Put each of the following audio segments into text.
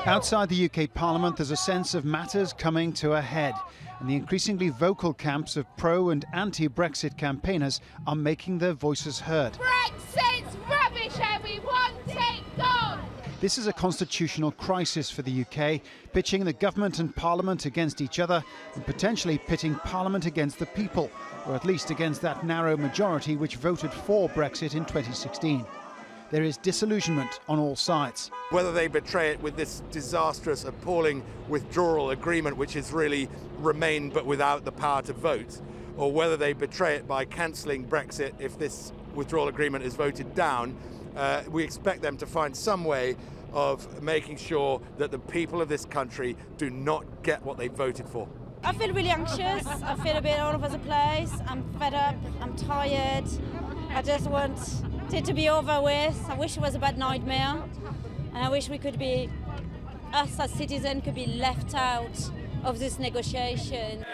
Outside the UK Parliament, there's a sense of matters coming to a head, and the increasingly vocal camps of pro- and anti-Brexit campaigners are making their voices heard. Brexit's rubbish and we want it gone! This is a constitutional crisis for the UK, pitching the government and Parliament against each other and potentially pitting Parliament against the people, or at least against that narrow majority which voted for Brexit in 2016. There is disillusionment on all sides. Whether they betray it with this disastrous, appalling withdrawal agreement which has really remained but without the power to vote, or whether they betray it by cancelling Brexit if this withdrawal agreement is voted down, we expect them to find some way of making sure that the people of this country do not get what they voted for. I feel really anxious. I feel a bit all over the place. I'm fed up. I'm tired. I just want it to be over with. I wish it was a bad nightmare. And I wish we could be, us as citizens, could be left out of this negotiation.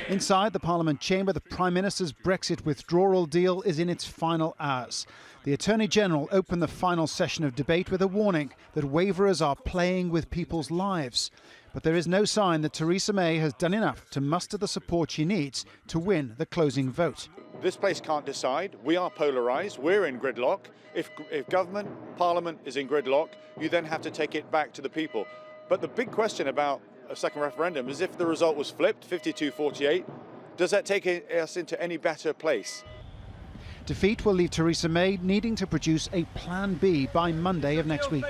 Inside the Parliament chamber, the Prime Minister's Brexit withdrawal deal is in its final hours. The Attorney-General opened the final session of debate with a warning that waverers are playing with people's lives. But there is no sign that Theresa May has done enough to muster the support she needs to win the closing vote. This place can't decide. We are polarised. We're in gridlock. If government, Parliament is in gridlock, you then have to take it back to the people. But the big question about a second referendum is if the result was flipped, 52-48, does that take us into any better place? Defeat will leave Theresa May needing to produce a plan B by Monday of next week.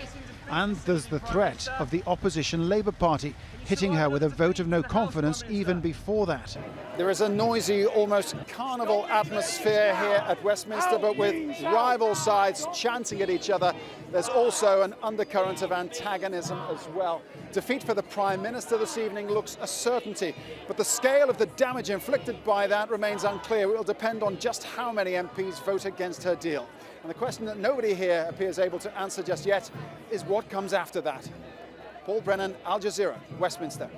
And there's the threat of the opposition Labour Party hitting her with a vote of no confidence even before that. There is a noisy, almost carnival atmosphere here at Westminster, but with rival sides chanting at each other, there's also an undercurrent of antagonism as well. Defeat for the Prime Minister this evening looks a certainty, but the scale of the damage inflicted by that remains unclear. It will depend on just how many MPs vote against her deal. And the question that nobody here appears able to answer just yet is what comes after that. Paul Brennan, Al Jazeera, Westminster.